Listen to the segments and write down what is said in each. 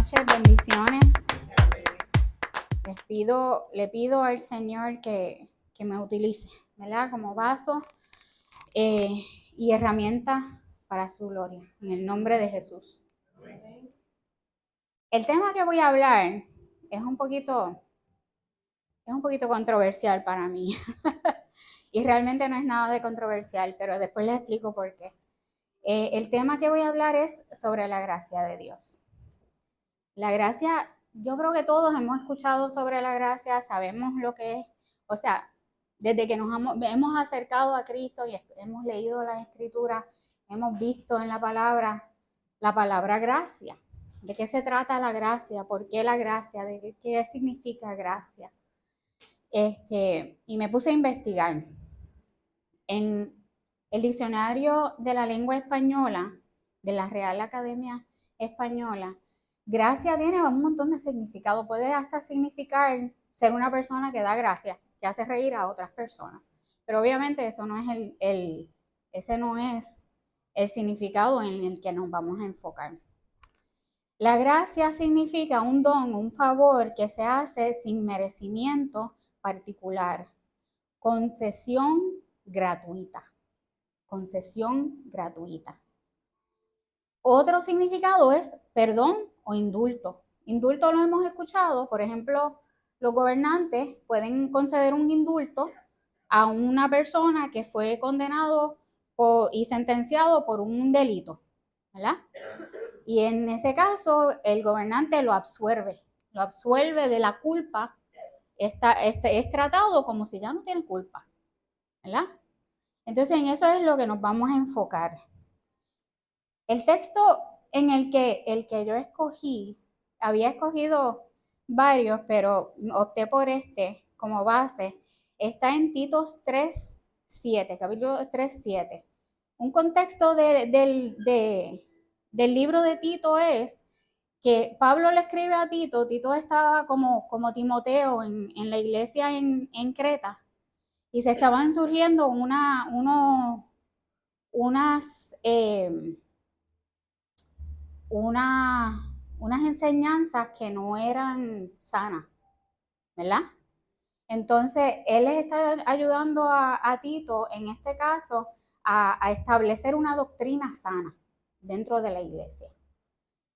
noches, bendiciones. Le pido al Señor que me utilice, ¿verdad? Como vaso y herramienta para su gloria, en el nombre de Jesús. El tema que voy a hablar es un poquito controversial para mí. Y realmente no es nada de controversial, pero después les explico por qué. El tema que voy a hablar es sobre la gracia de Dios. La gracia, yo creo que todos hemos escuchado sobre la gracia, sabemos lo que es, o sea, desde que nos hemos acercado a Cristo y hemos leído la Escritura, hemos visto en la palabra gracia. ¿De qué se trata la gracia? ¿Por qué la gracia? ¿De qué significa gracia? Y me puse a investigar. En el diccionario de la lengua española, de la Real Academia Española, gracia tiene un montón de significado. Puede hasta significar ser una persona que da gracia, que hace reír a otras personas. Pero obviamente eso no es ese no es el significado en el que nos vamos a enfocar. La gracia significa un don, un favor que se hace sin merecimiento particular, concesión gratuita. Concesión gratuita. Otro significado es perdón o indulto. Indulto lo hemos escuchado, por ejemplo, los gobernantes pueden conceder un indulto a una persona que fue condenado y sentenciado por un delito, ¿verdad? Y en ese caso el gobernante lo absuelve de la culpa, es tratado como si ya no tiene culpa, ¿verdad? Entonces en eso es lo que nos vamos a enfocar. El texto en el que yo escogí, había escogido varios, pero opté por este como base, está en Titos 3:7, capítulo 3:7. Un contexto del libro de Tito es que Pablo le escribe a Tito. Tito estaba como Timoteo en la iglesia en Creta, y se estaban surgiendo unas enseñanzas que no eran sanas, ¿verdad? Entonces, él les está ayudando a Tito, en este caso, a establecer una doctrina sana dentro de la iglesia.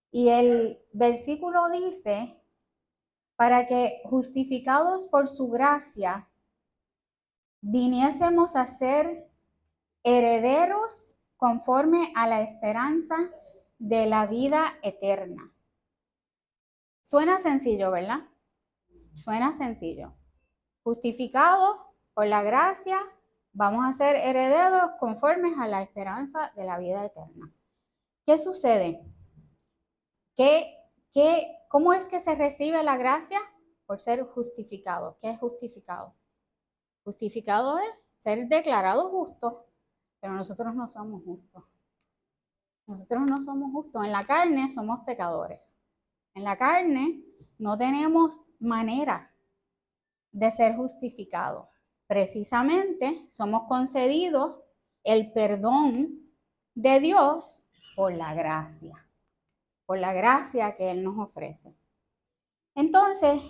Y el versículo dice, para que justificados por su gracia, viniésemos a ser herederos conforme a la esperanza de la vida eterna. Suena sencillo, ¿verdad? Suena sencillo. Justificados por la gracia, vamos a ser herederos conformes a la esperanza de la vida eterna. ¿Qué sucede? ¿Cómo es que se recibe la gracia? Por ser justificado. ¿Qué es justificado? Justificado es ser declarado justo, pero nosotros no somos justos. Nosotros no somos justos. En la carne somos pecadores. En la carne no tenemos manera de ser justificados. Precisamente somos concedidos el perdón de Dios por la gracia que Él nos ofrece. Entonces,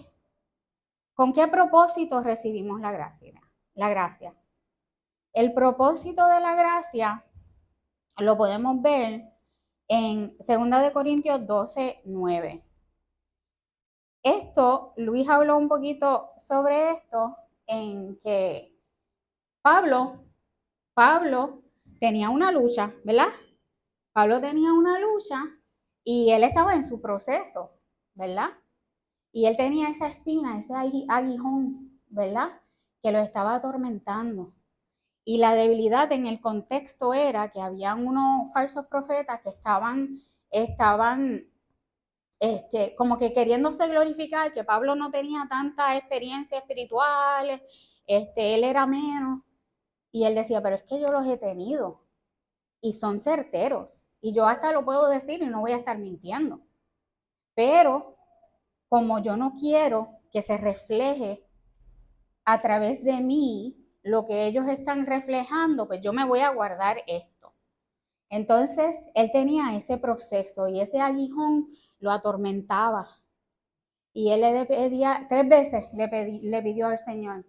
¿con qué propósito recibimos la gracia? La gracia. El propósito de la gracia lo podemos ver en 2 Corintios 12:9. Esto, Luis habló un poquito sobre esto, en que Pablo tenía una lucha, ¿verdad? Pablo tenía una lucha y él estaba en su proceso, ¿verdad? Y él tenía esa espina, ese aguijón, ¿verdad? Que lo estaba atormentando. Y la debilidad en el contexto era que habían unos falsos profetas que estaban como que queriéndose glorificar, que Pablo no tenía tanta experiencia espiritual, él era menos. Y él decía, pero es que yo los he tenido y son certeros. Y yo hasta lo puedo decir y no voy a estar mintiendo. Pero como yo no quiero que se refleje a través de mí lo que ellos están reflejando, pues yo me voy a guardar esto. Entonces, él tenía ese proceso y ese aguijón lo atormentaba. Y él le pedía, 3 veces le pidió al Señor,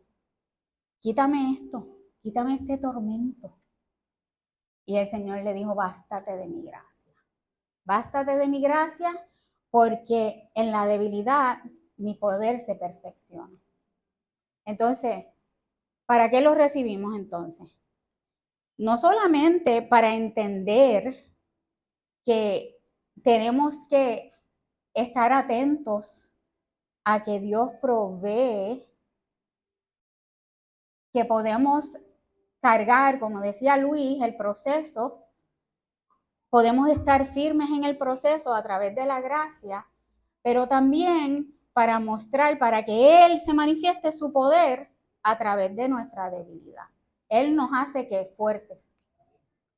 quítame esto, quítame este tormento. Y el Señor le dijo, bástate de mi gracia. Bástate de mi gracia porque en la debilidad mi poder se perfecciona. Entonces, ¿para qué lo recibimos entonces? No solamente para entender que tenemos que estar atentos a que Dios provee, que podemos cargar, como decía Luis, el proceso, podemos estar firmes en el proceso a través de la gracia, pero también para mostrar, para que Él se manifieste su poder a través de nuestra debilidad. Él nos hace que fuertes.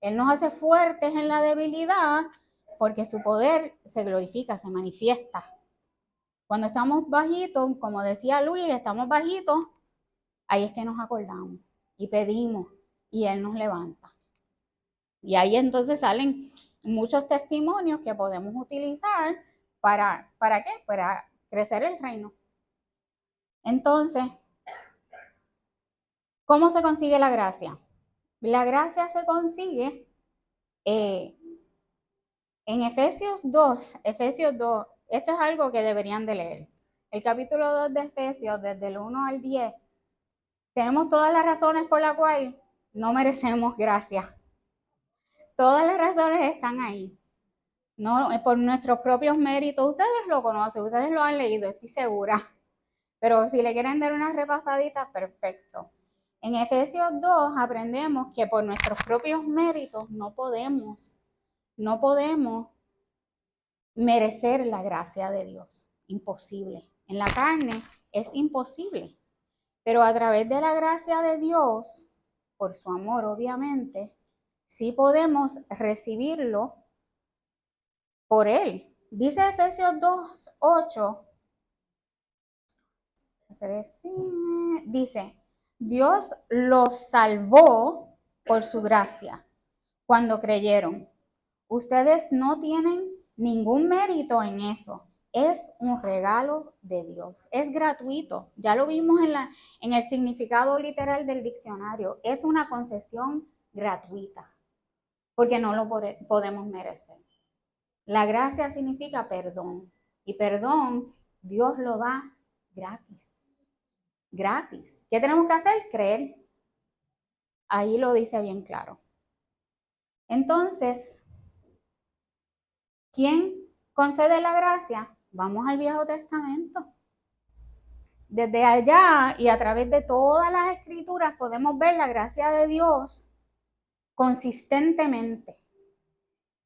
Él nos hace fuertes en la debilidad porque su poder se glorifica, se manifiesta. Cuando estamos bajitos, como decía Luis, estamos bajitos, ahí es que nos acordamos y pedimos y Él nos levanta. Y ahí entonces salen muchos testimonios que podemos utilizar ¿para qué? Para crecer el reino. Entonces, ¿cómo se consigue la gracia? La gracia se consigue en Efesios 2, esto es algo que deberían de leer. El capítulo 2 de Efesios, desde el 1 al 10, tenemos todas las razones por las cuales no merecemos gracia. Todas las razones están ahí. No por nuestros propios méritos. Ustedes lo conocen, ustedes lo han leído, estoy segura. Pero si le quieren dar una repasadita, perfecto. En Efesios 2 aprendemos que por nuestros propios méritos no podemos merecer la gracia de Dios. Imposible. En la carne es imposible. Pero a través de la gracia de Dios, por su amor obviamente, sí podemos recibirlo por Él. Dice Efesios 2:8, dice, Dios los salvó por su gracia cuando creyeron. Ustedes no tienen ningún mérito en eso. Es un regalo de Dios. Es gratuito. Ya lo vimos en el significado literal del diccionario. Es una concesión gratuita porque no lo podemos merecer. La gracia significa perdón. Y perdón, Dios lo da gratis. Gratis. ¿Qué tenemos que hacer? Creer. Ahí lo dice bien claro. Entonces, ¿quién concede la gracia? Vamos al Viejo Testamento. Desde allá y a través de todas las escrituras podemos ver la gracia de Dios consistentemente.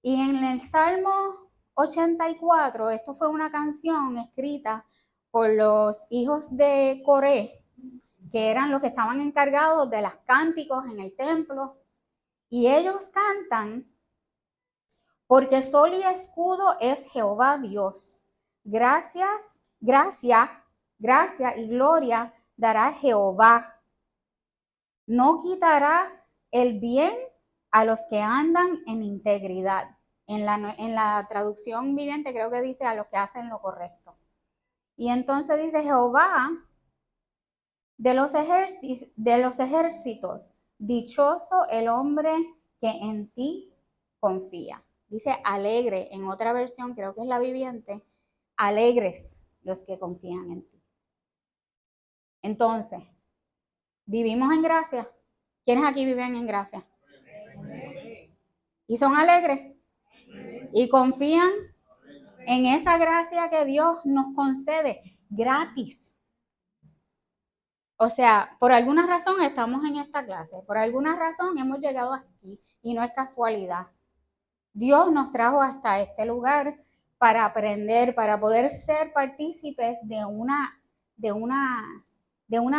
Y en el Salmo 84, esto fue una canción escrita por los hijos de Coré, que eran los que estaban encargados de los cánticos en el templo. Y ellos cantan, porque sol y escudo es Jehová Dios. Gracia y gloria dará Jehová. No quitará el bien a los que andan en integridad. En la traducción viviente creo que dice a los que hacen lo correcto. Y entonces dice Jehová de los ejércitos, dichoso el hombre que en ti confía. Dice alegre, en otra versión, creo que es la viviente, alegres los que confían en ti. Entonces, ¿vivimos en gracia? ¿Quiénes aquí viven en gracia? ¿Y son alegres? ¿Y confían en esa gracia que Dios nos concede gratis? O sea, por alguna razón estamos en esta clase, por alguna razón hemos llegado aquí y no es casualidad. Dios nos trajo hasta este lugar para aprender, para poder ser partícipes de una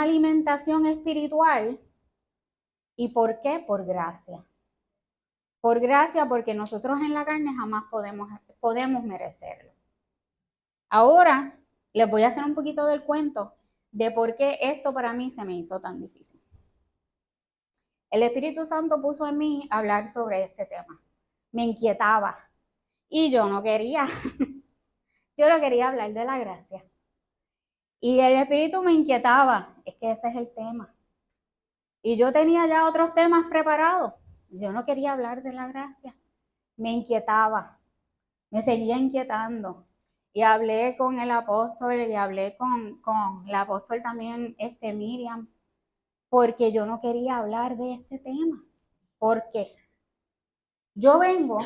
alimentación espiritual. ¿Y por qué? Por gracia. Por gracia, porque nosotros en la carne jamás podemos merecerlo. Ahora les voy a hacer un poquito del cuento de por qué esto para mí se me hizo tan difícil. El Espíritu Santo puso en mí hablar sobre este tema. Me inquietaba y yo no quería. Yo no quería hablar de la gracia. Y el Espíritu me inquietaba, es que ese es el tema. Y yo tenía ya otros temas preparados. Yo no quería hablar de la gracia. Me inquietaba, me seguía inquietando. Y hablé con el apóstol y hablé con la apóstol también, Miriam, porque yo no quería hablar de este tema. Porque yo vengo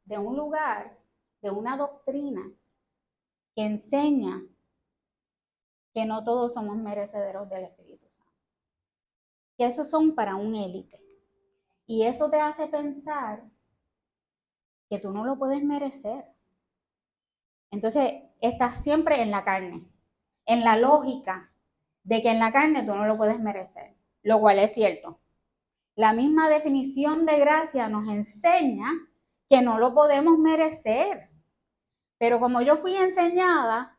de un lugar, de una doctrina que enseña que no todos somos merecederos del Espíritu Santo. Que esos son para un élite. Y eso te hace pensar que tú no lo puedes merecer. Entonces, estás siempre en la carne, en la lógica de que en la carne tú no lo puedes merecer, lo cual es cierto. La misma definición de gracia nos enseña que no lo podemos merecer. Pero como yo fui enseñada,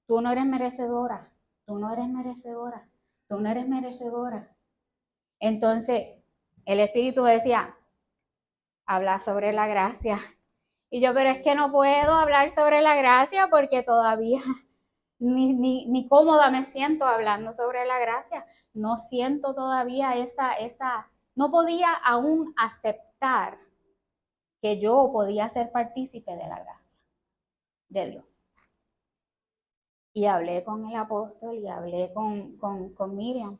tú no eres merecedora, tú no eres merecedora, tú no eres merecedora. Entonces, el Espíritu decía, habla sobre la gracia. Y yo, pero es que no puedo hablar sobre la gracia porque todavía ni cómoda me siento hablando sobre la gracia. No siento todavía no podía aún aceptar que yo podía ser partícipe de la gracia de Dios. Y hablé con el apóstol y hablé con Miriam.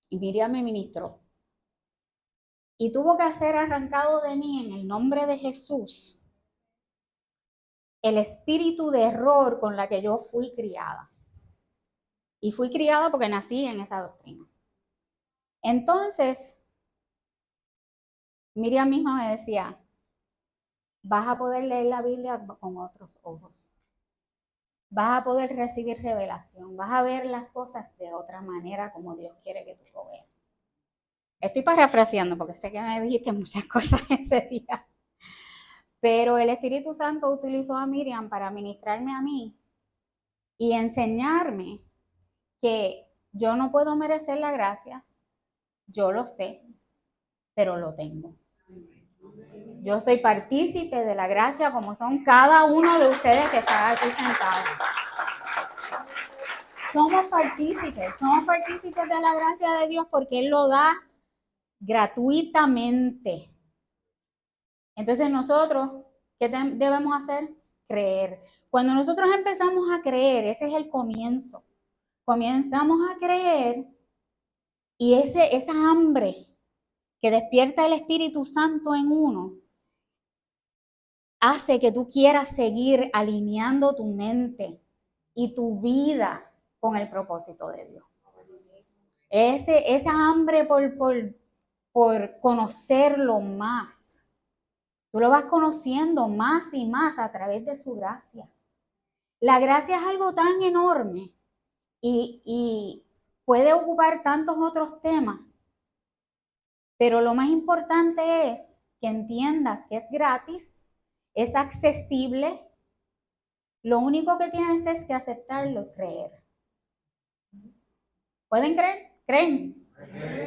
Y Miriam me ministró. Y tuvo que ser arrancado de mí en el nombre de Jesús el espíritu de error con la que yo fui criada. Y fui criada porque nací en esa doctrina. Entonces, Miriam misma me decía, vas a poder leer la Biblia con otros ojos. Vas a poder recibir revelación. Vas a ver las cosas de otra manera como Dios quiere que tú lo veas. Estoy parafraseando porque sé que me dijiste muchas cosas ese día. Pero el Espíritu Santo utilizó a Miriam para ministrarme a mí y enseñarme que yo no puedo merecer la gracia. Yo lo sé, pero lo tengo. Yo soy partícipe de la gracia como son cada uno de ustedes que están aquí sentados. Somos partícipes de la gracia de Dios porque Él lo da gratuitamente. Entonces nosotros, ¿qué debemos hacer? Creer. Cuando nosotros empezamos a creer, ese es el comienzo. Comenzamos a creer y esa hambre que despierta el Espíritu Santo en uno hace que tú quieras seguir alineando tu mente y tu vida con el propósito de Dios. Esa hambre por conocerlo más. Tú lo vas conociendo más y más a través de su gracia. La gracia es algo tan enorme y puede ocupar tantos otros temas, pero lo más importante es que entiendas que es gratis, es accesible. Lo único que tienes es que aceptarlo y creer. ¿Pueden creer? ¿Creen?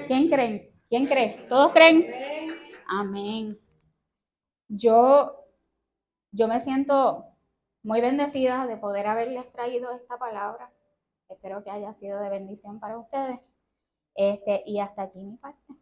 ¿Quién creen? ¿Quién cree? ¿Todos creen? Amén. Yo me siento muy bendecida de poder haberles traído esta palabra. Espero que haya sido de bendición para ustedes. Y hasta aquí mi parte.